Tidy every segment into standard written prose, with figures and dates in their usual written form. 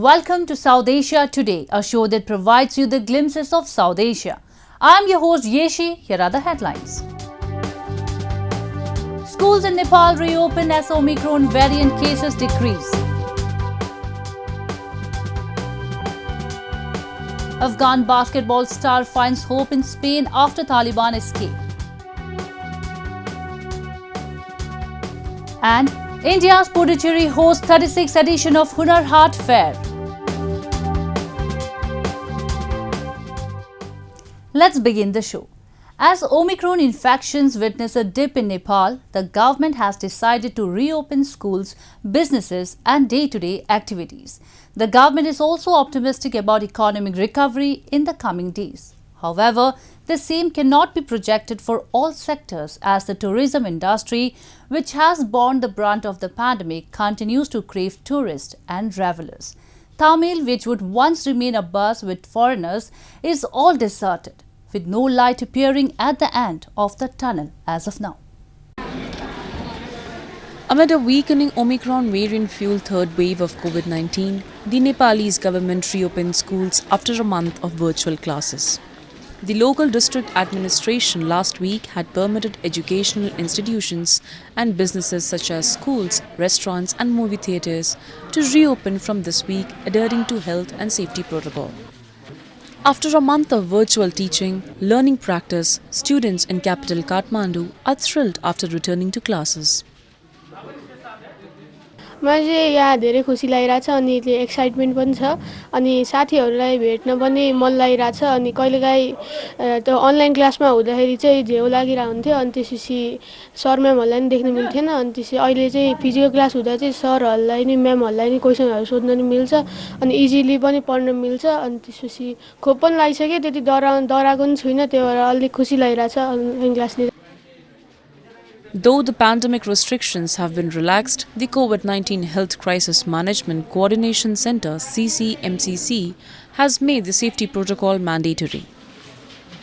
and welcome to South Asia Today, a show that provides you the glimpses of South Asia. I'm your host Yeshi. Here are the headlines. Schools in Nepal reopen as Omicron variant cases decrease. Afghan basketball star finds hope in Spain after Taliban escape. And India's Puducherry hosts 36th edition of Hunar Haat Fair. Let's begin the show. As Omicron infections witness a dip in Nepal, the government has decided to reopen schools, businesses and day-to-day activities. The government is also optimistic about economic recovery in the coming days. However, the same cannot be projected for all sectors as the tourism industry, which has borne the brunt of the pandemic, continues to crave tourists and travelers. Tamil, which would once remain a buzz with foreigners, is all deserted, with no light appearing at the end of the tunnel as of now. Amid a weakening Omicron variant-fueled third wave of COVID-19, the Nepalese government reopened schools after a month of virtual classes. The local district administration last week had permitted educational institutions and businesses such as schools, restaurants and movie theatres to reopen from this week, adhering to health and safety protocol. After a month of virtual teaching, learning practice, students in capital Kathmandu are thrilled after returning to classes. मलाई चाहिँ यहाँ धेरै खुसी लागिरहेछ अनि excitement पनि छ अनि साथीहरुलाई भेट्न पनि मन लागिरहेछ अनि कहिलेकाहीँ त्यो अनलाइन क्लासमा हुँदाखेरि चाहिँ झेउ लागिरा हुन्थ्यो अनि त्यसपछि सर म्यामहरुलाई नि देख्न मिल्थेन अनि त्यसै अहिले चाहिँ फिजिकल क्लास हुँदा चाहिँ सरहरुलाई नि म्यामहरुलाई नि क्वेशनहरु सोध्न नि मिल्छ अनि इजिली पनि पढ्न मिल्छ अनि त्यसपछि खोप पनि लागिसके त्यति डराको नि छैन त्यो भएर अलि खुसी लागिरहेछ अनलाइन क्लास लिँदा. Though the pandemic restrictions have been relaxed, the COVID-19 Health Crisis Management Coordination Center (CCMCC) has made the safety protocol mandatory.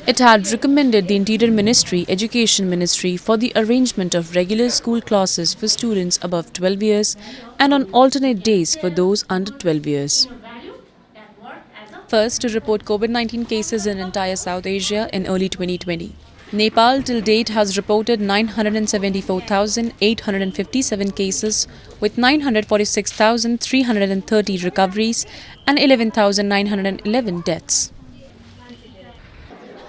It had recommended the Interior Ministry, Education Ministry for the arrangement of regular school classes for students above 12 years and on alternate days for those under 12 years. First to report COVID-19 cases in entire South Asia in early 2020. Nepal till date has reported 974,857 cases with 946,330 recoveries and 11,911 deaths.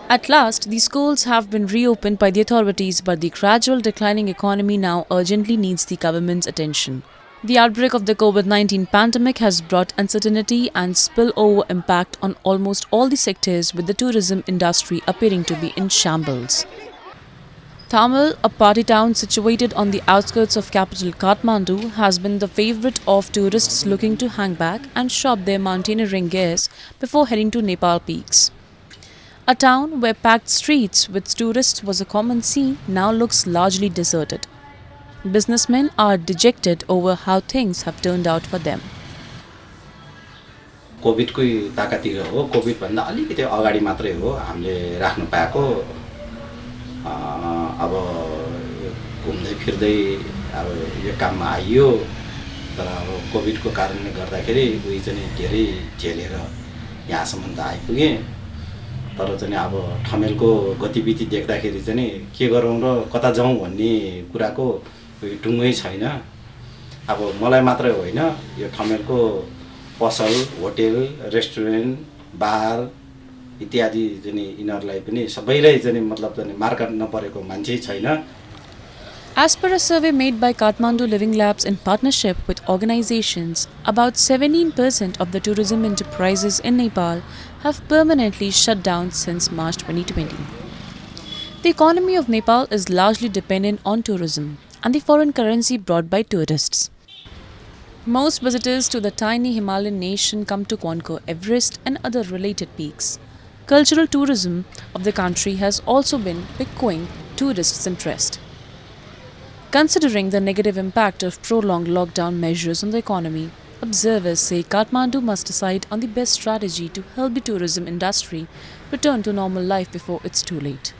At last, the schools have been reopened by the authorities, but the gradual declining economy now urgently needs the government's attention. The outbreak of the COVID-19 pandemic has brought uncertainty and spillover impact on almost all the sectors, with the tourism industry appearing to be in shambles. Tamil, a party town situated on the outskirts of capital Kathmandu, has been the favourite of tourists looking to hang back and shop their mountaineering gears before heading to Nepal peaks. A town where packed streets with tourists was a common scene now looks largely deserted. Businessmen are dejected over how things have turned out for them. Covid को ताकातिर हो covid भन्दा अलिकति अगाडि मात्रै हो हामीले राख्न पाएको अब घुम्दै फिर्दै अब यो काममा आइयो तर अब कोभिड को कारणले गर्दाखेरि उही चाहिँ धेरै झेलेर यहाँसम्म त आइपुगे तर चाहिँ अब ठमेलको गतिविधि देख्दाखेरि चाहिँ के गरौँ र कता जाउँ भन्ने कुराको टुङ्गै छैन. अब मलाई मात्रै होइन यो ठमेलको पसल होटल रेस्टुरेन्ट बार इत्यादि चाहिँ यिनीहरुलाई पनि सबैलाई चाहिँ मतलब चाहिँ मार्केट नपरेको मान्छे छैन. As per a survey made by Kathmandu Living Labs in partnership with organizations, about 17% of the tourism enterprises in Nepal have permanently shut down since March 2020. The economy of Nepal is largely dependent on tourism and the foreign currency brought by tourists. Most visitors to the tiny Himalayan nation come to conquer Everest and other related peaks. Cultural tourism of the country has also been piquing tourists' interest. Considering the negative impact of prolonged lockdown measures on the economy, observers say Kathmandu must decide on the best strategy to help the tourism industry return to normal life before it's too late.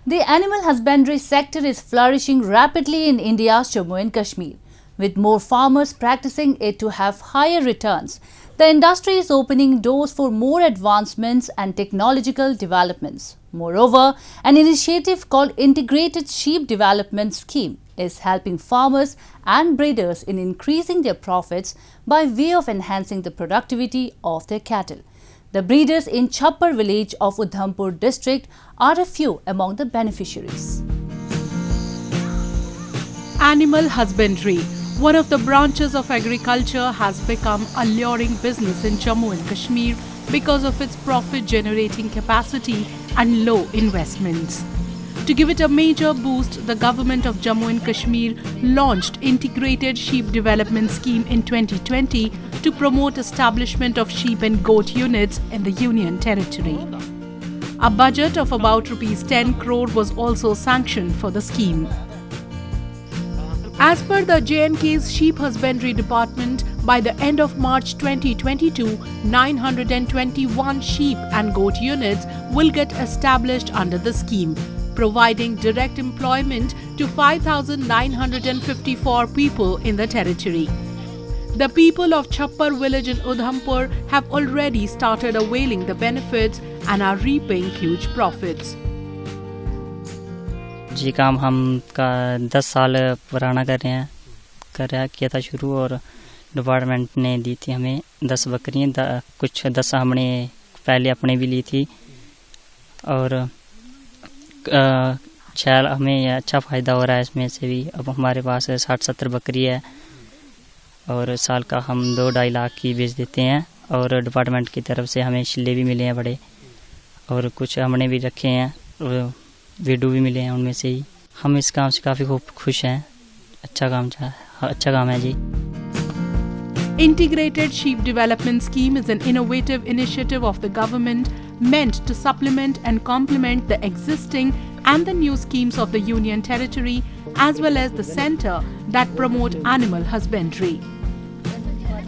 The animal husbandry sector is flourishing rapidly in India's Jammu and Kashmir, With more farmers practicing it to have higher returns, the industry is opening doors for more advancements and technological developments. Moreover, an initiative called Integrated Sheep Development Scheme is helping farmers and breeders in increasing their profits by way of enhancing the productivity of their cattle. The breeders in Chappar village of Udhampur district are a few among the beneficiaries. Animal husbandry, one of the branches of agriculture, has become a luring business in Jammu and Kashmir because of its profit-generating capacity and low investments. To give it a major boost, the government of Jammu and Kashmir launched Integrated Sheep Development Scheme in 2020 to promote establishment of sheep and goat units in the Union Territory. A budget of about Rs 10 crore was also sanctioned for the scheme. As per the J&K's Sheep Husbandry Department, by the end of March 2022, 921 sheep and goat units will get established under the scheme, providing direct employment to 5,954 people in the territory. The people of Chappar village in Udhampur have already started availing the benefits and are reaping huge profits. जी काम हम का 10 साल पुराना किया था शुरू, और department ने दी थी हमें 10 बकरियाँ, कुछ 10 हमने पहले अपने भी ली थी, और शायद हमें अच्छा फ़ायदा हो रहा है इसमें से भी। अब हमारे पास 60-70 बकरी है और साल का हम 2-2.5 लाख की बेच देते हैं, और डिपार्टमेंट की तरफ से हमें शिल्ले भी मिले हैं बड़े, और कुछ हमने भी रखे हैं, वीडू भी मिले हैं उनमें से ही। हम इस काम से काफ़ी खुश हैं, अच्छा काम है जी। Integrated Sheep Development Scheme is an innovative initiative of the government meant to supplement and complement the existing and the new schemes of the Union Territory as well as the centre that promote animal husbandry.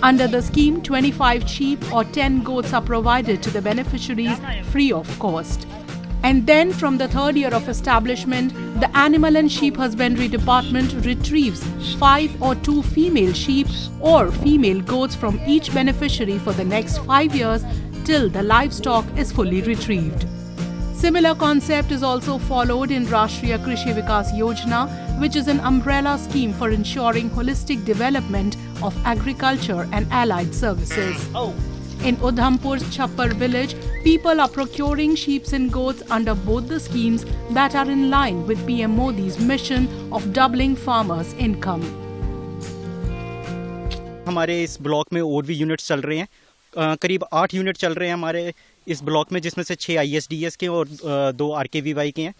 Under the scheme, 25 sheep or 10 goats are provided to the beneficiaries free of cost. And then from the third year of establishment, the Animal and Sheep Husbandry Department retrieves 5 or 2 female sheep or female goats from each beneficiary for the next 5 years till the livestock is fully retrieved. Similar concept is also followed in Rashtriya Krishi Vikas Yojana, which is an umbrella scheme for ensuring holistic development of agriculture and allied services. In Udhampur's Chappar village, people are procuring sheep and goats under both the schemes that are in line with PM Modi's mission of doubling farmers' income. हमारे इस block में और भी units चल रहे हैं, करीब 8 unit चल रहे हैं हमारे इस ब्लॉक में, जिसमें से 6 ISDS के और 2 RKVY के हैं।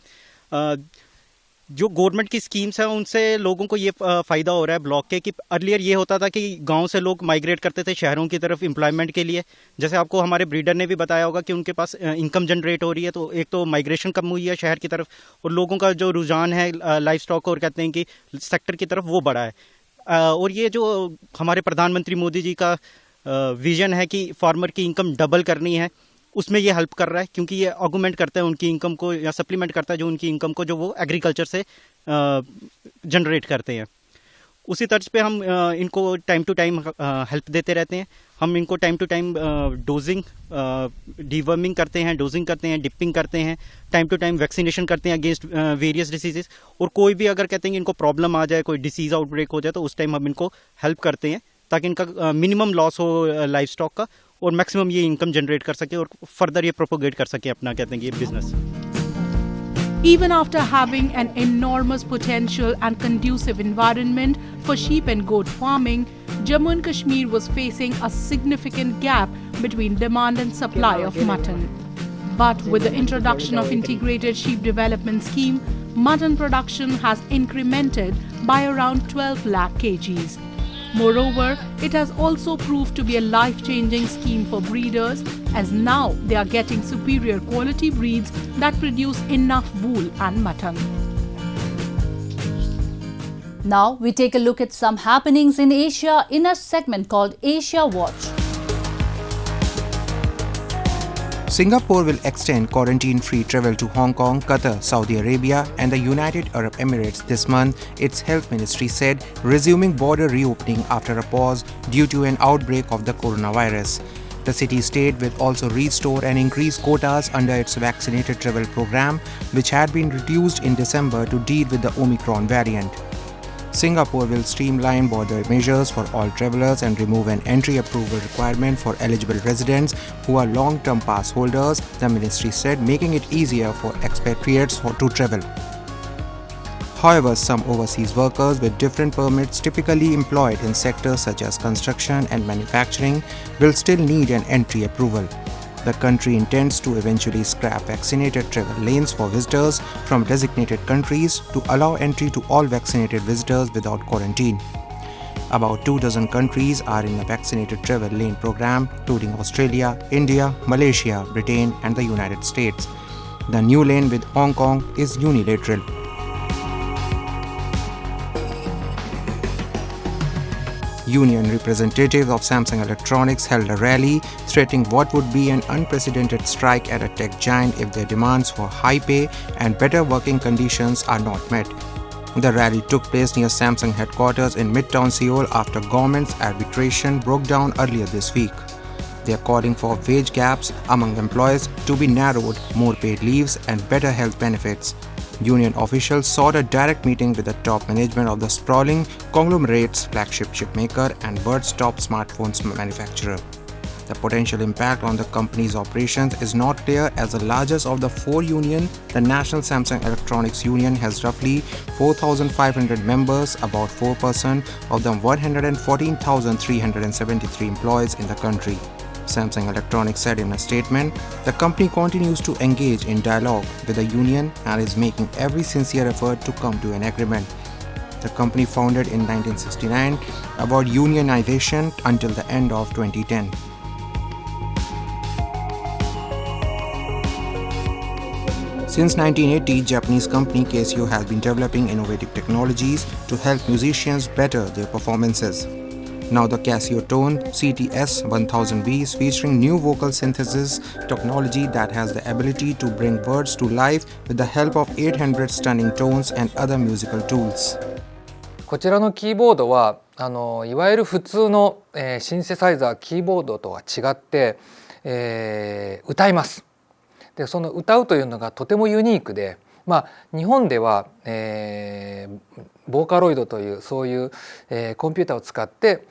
जो गवर्नमेंट की स्कीम्स हैं उनसे लोगों को ये फ़ायदा हो रहा है ब्लॉक के, कि अर्लियर ये होता था कि गांव से लोग माइग्रेट करते थे शहरों की तरफ एम्प्लॉयमेंट के लिए। जैसे आपको हमारे ब्रीडर ने भी बताया होगा कि उनके पास इनकम जनरेट हो रही है, तो एक तो माइग्रेशन कम हुई है शहर की तरफ, और लोगों का जो रुझान है लाइफ स्टॉक और कहते हैं कि सेक्टर की तरफ वो बढ़ा है। और ये जो हमारे प्रधानमंत्री मोदी जी का विजन है कि फार्मर की इनकम डबल करनी है, उसमें ये हेल्प कर रहा है, क्योंकि ये ऑगुमेंट करता है उनकी इनकम को, या सप्लीमेंट करता है जो उनकी इनकम को जो वो एग्रीकल्चर से जनरेट करते हैं। उसी तर्ज पे हम इनको टाइम टू टाइम हेल्प देते रहते हैं। हम इनको time to time dosing, deworming करते हैं, डोजिंग करते हैं, डिपिंग करते हैं, टाइम टू टाइम वैक्सीनेशन करते हैं अगेंस्ट वेरियस डिसीजेस। और कोई भी अगर कहते हैं कि इनको प्रॉब्लम आ जाए, कोई डिसीज आउटब्रेक हो जाए, तो उस टाइम हम इनको हेल्प करते हैं ताकि इनका मिनिमम लॉस हो लाइफ स्टॉक का, और मैक्सिमम ये इनकम जनरेट कर सके और फर्दर ये प्रोपोगेट कर सके अपना कहते हैं कि ये business. Even after having an enormous potential and conducive environment for sheep and goat farming, Jammu and Kashmir was facing a significant gap between demand and supply of mutton. But with the introduction of Integrated Sheep Development Scheme, mutton production has incremented by around 12 lakh kgs. Moreover, it has also proved to be a life-changing scheme for breeders, as now they are getting superior quality breeds that produce enough wool and mutton. Now we take a look at some happenings in Asia in a segment called Asia Watch. Singapore will extend quarantine-free travel to Hong Kong, Qatar, Saudi Arabia and the United Arab Emirates this month, its health ministry said, resuming border reopening after a pause due to an outbreak of the coronavirus. The city-state will also restore and increase quotas under its vaccinated travel program, which had been reduced in December to deal with the Omicron variant. Singapore will streamline border measures for all travelers and remove an entry approval requirement for eligible residents who are long-term pass holders, the ministry said, making it easier for expatriates to travel. However, some overseas workers with different permits typically employed in sectors such as construction and manufacturing will still need an entry approval. The country intends to eventually scrap vaccinated travel lanes for visitors from designated countries to allow entry to all vaccinated visitors without quarantine. About 24 countries are in the vaccinated travel lane program, including Australia, India, Malaysia, Britain and the United States. The new lane with Hong Kong is unilateral. Union representatives of Samsung Electronics held a rally threatening what would be an unprecedented strike at a tech giant if their demands for high pay and better working conditions are not met. The rally took place near Samsung headquarters in Midtown Seoul after government's arbitration broke down earlier this week. They are calling for wage gaps among employees to be narrowed, more paid leaves and better health benefits. Union officials sought a direct meeting with the top management of the sprawling conglomerate's flagship chipmaker and world's top smartphones manufacturer. The potential impact on the company's operations is not clear as the largest of the four unions, the National Samsung Electronics Union, has roughly 4,500 members, about 4% of the 114,373 employees in the country. Samsung Electronics said in a statement, the company continues to engage in dialogue with the union and is making every sincere effort to come to an agreement. The company founded in 1969 about unionization until the end of 2010. Since 1980, Japanese company Casio has been developing innovative technologies to help musicians better their performances. Now the Casio Tone CTS-1000B is featuring new vocal synthesis technology that has the ability to bring words to life with the help of 800 stunning tones and other musical tools. こちらのキーボードはいわゆる普通の、シンセサイザーキーボードとは違って、歌います。でその歌うというのがとてもユニークで、日本では、ボーカロイドというそういう、コンピューターを使って、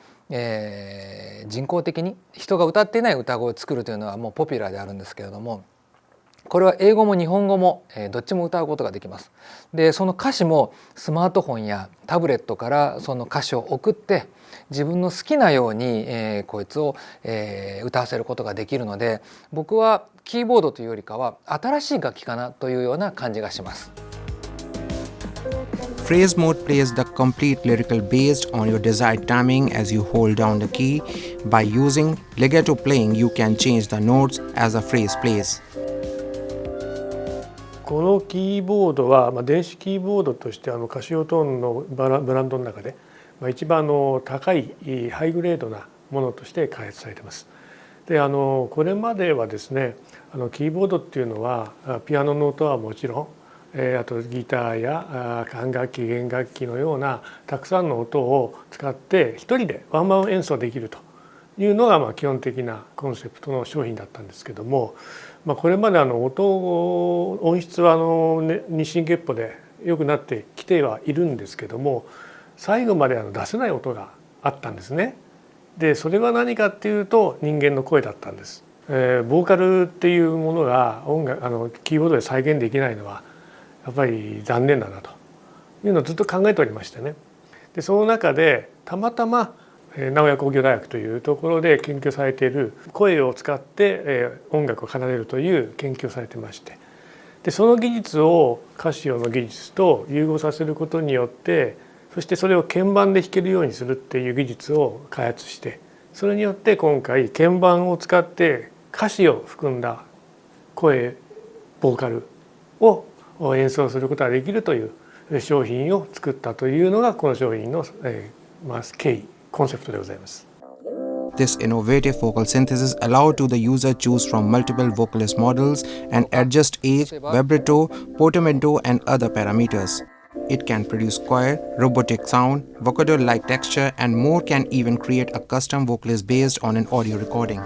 人工的に人が歌っていない歌声を作るというのはもうポピュラーであるんですけれども、これは英語も日本語も、どっちも歌うことができます。でその歌詞もスマートフォンやタブレットからその歌詞を送って自分の好きなように、こいつを、歌わせることができるので、僕はキーボードというよりかは新しい楽器かなというような感じがします。Phrase mode plays the complete lyrical based on your desired timing as you hold down the key. By using legato playing, you can change the notes as the phrase plays. このキーボードは、電子キーボードとしてカシオトーンのブランドの中で、一番高いハイグレードなものとして開発されています。でこれまではですね、キーボードっていうのはピアノの音はもちろん、あとギターや管楽器弦楽器のようなたくさんの音を使って一人でワンマン演奏できるというのが基本的なコンセプトの商品だったんですけども、これまで音質は日進月歩で良くなってきてはいるんですけども、最後まで出せない音があったんですね。でそれは何かっていうと人間の声だったんです。ボーカルっていうものがキーボードで再現できないのはやっぱり残念だなというのをずっと考えておりましてね。でその中でたまたま名古屋工業大学というところで研究されている声を使って音楽を奏でるという研究をされてまして、でその技術をカシオの技術と融合させることによって、そしてそれを鍵盤で弾けるようにするっていう技術を開発して、それによって今回鍵盤を使って歌詞を含んだ声ボーカルを演奏することができるという商品を作ったというのがこの商品の経緯コンセプトでございます。This innovative vocal synthesis allowed to the user choose from multiple vocalist models and adjust age, vibrato, portamento and other parameters. It can produce choir, robotic sound, vocoder-like texture and more, can even create a custom vocalist based on an audio recording.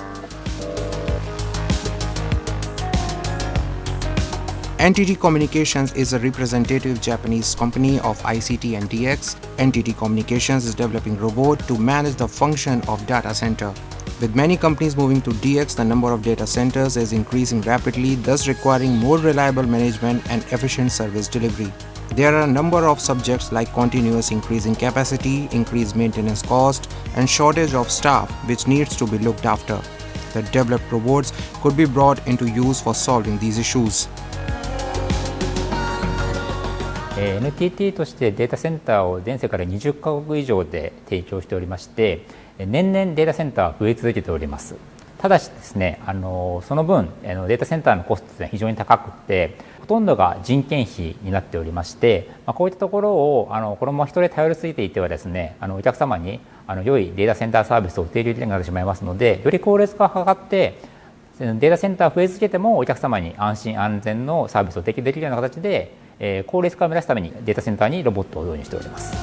NTT Communications is a representative Japanese company of ICT and DX. NTT Communications is developing robot to manage the function of data center. With many companies moving to DX, the number of data centers is increasing rapidly, thus requiring more reliable management and efficient service delivery. There are a number of subjects like continuous increasing capacity, increased maintenance cost, and shortage of staff which needs to be looked after. The developed robots could be brought into use for solving these issues. NTT としてデータセンターを全世界から20カ国以上で提供しておりまして、年々データセンターは増え続けております。ただしですね、その分データセンターのコストは非常に高くて、ほとんどが人件費になっておりまして、こういったところをこのまま人で頼りすぎていてはですね、お客様に良いデータセンターサービスを提供できなくなってしまいますので、より効率化が図ってデータセンター増え続けてもお客様に安心安全のサービスを提供できるような形で、効率化を目指すためにデータセンターにロボットを導入しております。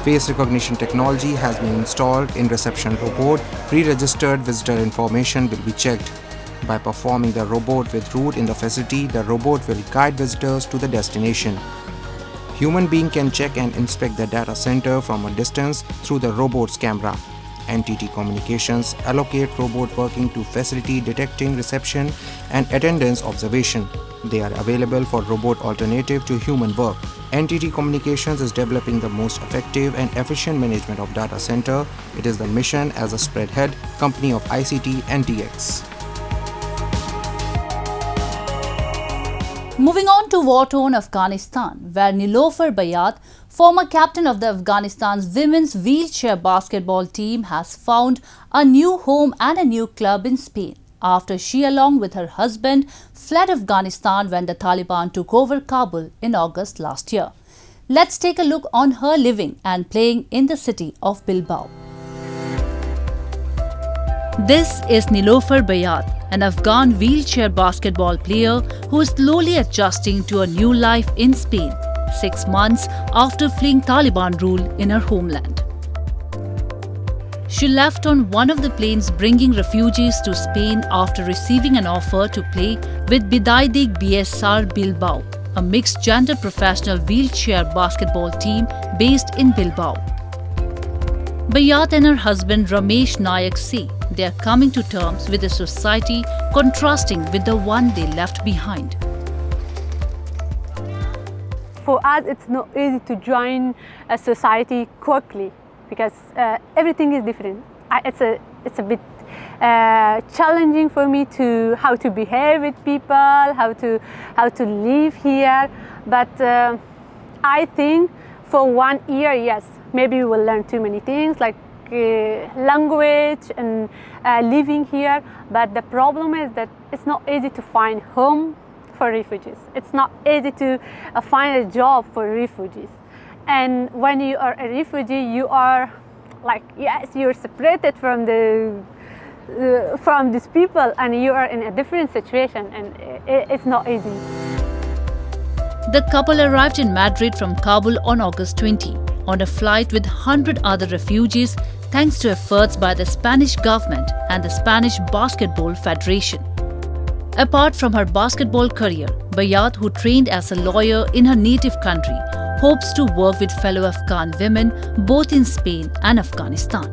Face recognition technology has been installed in reception robot. Pre-registered visitor information will be checked. By performing the robot with route in the facility, the robot will guide visitors to the destination. Human being can check and inspect the data center from a distance through the robot's camera. NTT Communications allocate robot working to facility detecting reception and attendance observation. They are available for robot alternative to human work. NTT Communications is developing the most effective and efficient management of data center. It is the mission as a spreadhead company of ICT and DX. Moving on to war-torn Afghanistan, where Nilofer Bayat, former captain of the Afghanistan's women's wheelchair basketball team, has found a new home and a new club in Spain after she, along with her husband, fled Afghanistan when the Taliban took over Kabul in August last year. Let's take a look on her living and playing in the city of Bilbao. This is Nilofer Bayat, an Afghan wheelchair basketball player who is slowly adjusting to a new life in Spain, 6 months after fleeing Taliban rule in her homeland. She left on one of the planes bringing refugees to Spain after receiving an offer to play with Bidaidig BSR Bilbao, a mixed-gender professional wheelchair basketball team based in Bilbao. Bayat and her husband Ramesh Nayak say they are coming to terms with a society contrasting with the one they left behind. For us, it's not easy to join a society quickly because everything is different. It's a bit challenging for me to how to behave with people, how to live here. But I think for 1 year, yes, maybe we will learn too many things like language and living here. But the problem is that it's not easy to find home for refugees. It's not easy to find a job for refugees. And when you are a refugee, you are like, yes, you're separated from these people and you are in a different situation, and it's not easy. The couple arrived in Madrid from Kabul on August 20 on a flight with 100 other refugees thanks to efforts by the Spanish government and the Spanish Basketball Federation. Apart from her basketball career, Bayat, who trained as a lawyer in her native country, hopes to work with fellow Afghan women both in Spain and Afghanistan.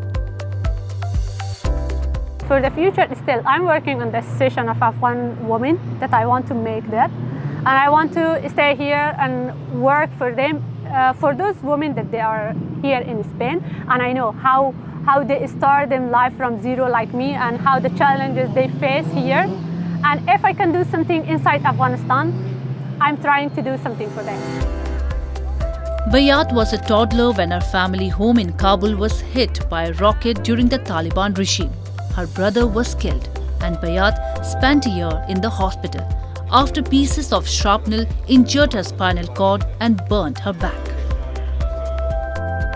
For the future, still, I'm working on the Association of Afghan Women that I want to make that. And I want to stay here and work for them, for those women that they are here in Spain. And I know how they start their life from zero like me and how the challenges they face here. And if I can do something inside Afghanistan, I'm trying to do something for them. Bayat was a toddler when her family home in Kabul was hit by a rocket during the Taliban regime. Her brother was killed and Bayat spent a year in the hospital after pieces of shrapnel injured her spinal cord and burnt her back.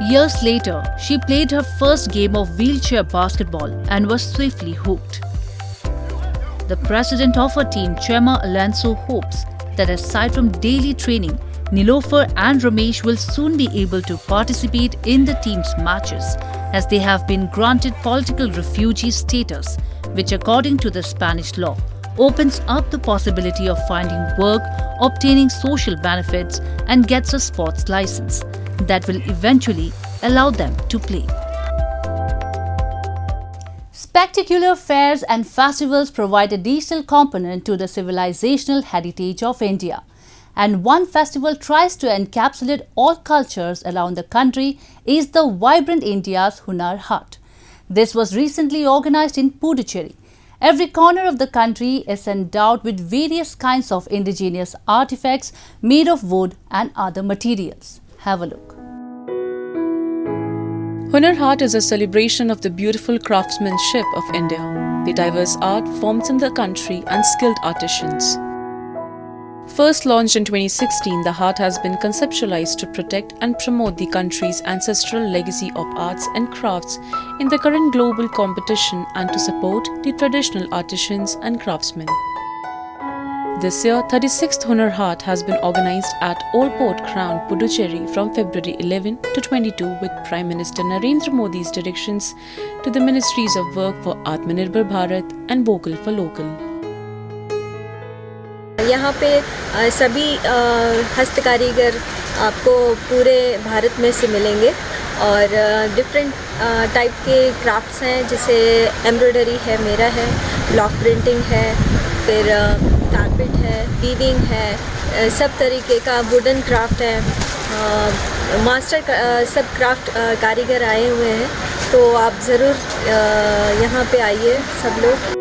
Years later, she played her first game of wheelchair basketball and was swiftly hooked. The president of her team, Chema Alonso, hopes that aside from daily training, Nilofer and Ramesh will soon be able to participate in the team's matches, as they have been granted political refugee status, which according to the Spanish law, opens up the possibility of finding work, obtaining social benefits, and gets a sports license that will eventually allow them to play. Spectacular fairs and festivals provide a additional component to the civilizational heritage of India. And one festival tries to encapsulate all cultures around the country is the Vibrant India's Hunar Haat. This was recently organized in Puducherry. Every corner of the country is endowed with various kinds of indigenous artifacts made of wood and other materials. Have a look. Hunar Haat is a celebration of the beautiful craftsmanship of India, the diverse art forms in the country and skilled artisans. First launched in 2016, the Haat has been conceptualized to protect and promote the country's ancestral legacy of arts and crafts in the current global competition and to support the traditional artisans and craftsmen. This year, 36th Hunar Haat has been organized at Old Port Crown, Puducherry from February 11 to 22 with Prime Minister Narendra Modi's directions to the Ministries of Work for Atmanirbhar Bharat and Vocal for Local. यहाँ पे सभी हस्तकारीगर आपको पूरे भारत में से मिलेंगे और different type के क्राफ्ट्स हैं, जैसे एम्ब्रॉयडरी है, मेरा है, ब्लॉक प्रिंटिंग है, फिर कारपेट है, वीविंग है, सब तरीके का वुडन क्राफ्ट है, मास्टर सब क्राफ्ट कारीगर आए हुए हैं, तो आप ज़रूर यहाँ पे आइए सब लोग.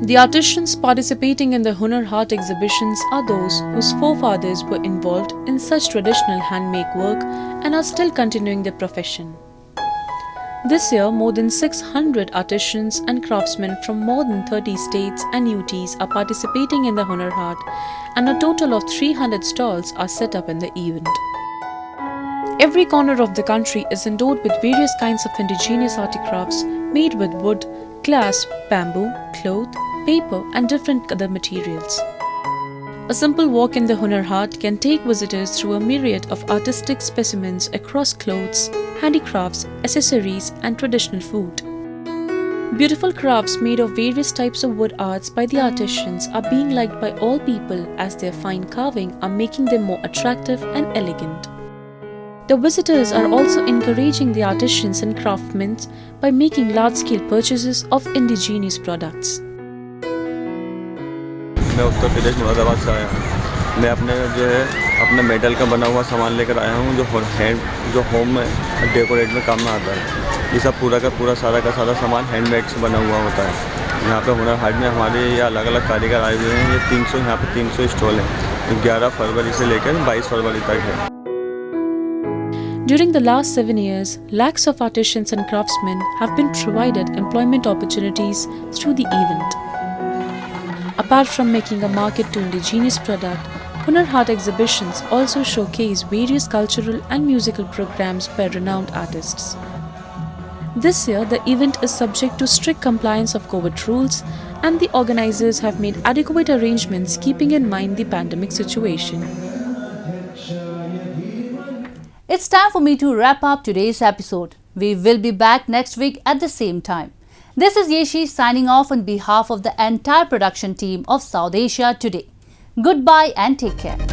The artisans participating in the Hunar Haat exhibitions are those whose forefathers were involved in such traditional handmade work and are still continuing their profession. This year, more than 600 artisans and craftsmen from more than 30 states and UTs are participating in the Hunar Haat, and a total of 300 stalls are set up in the event. Every corner of the country is endowed with various kinds of indigenous articrafts made with wood, glass, bamboo, cloth, paper and different other materials. A simple walk in the Hunar Haat can take visitors through a myriad of artistic specimens across clothes, handicrafts, accessories and traditional food. Beautiful crafts made of various types of wood arts by the artisans are being liked by all people as their fine carving are making them more attractive and elegant. The visitors are also encouraging the artisans and craftsmen by making large-scale purchases of indigenous products. मैं उत्तर प्रदेश मुरादाबाद से आया हूँ. मैं अपने metal का बना हुआ सामान लेकर आया हूँ जो होम में डेकोरेट में काम में आता है. ये सब पूरा का पूरा सारा का सारा सामान हैंडमेड से बना हुआ होता है. यहाँ पे हुनर हाट में हमारे ये अलग अलग कारीगर आए हुए हैं. ये 300 यहाँ पे 300 स्टॉल हैं. 11 फरवरी से लेकर 22 फरवरी तक है. During the last 7 years, lakhs of artisans and craftsmen have been provided employment opportunities through the event. Apart from making a market to indigenous product, Hunar Haat exhibitions also showcase various cultural and musical programs by renowned artists. This year, the event is subject to strict compliance of COVID rules, and the organizers have made adequate arrangements keeping in mind the pandemic situation. It's time for me to wrap up today's episode. We will be back next week at the same time. This is Yeshi signing off on behalf of the entire production team of South Asia Today. Goodbye and take care.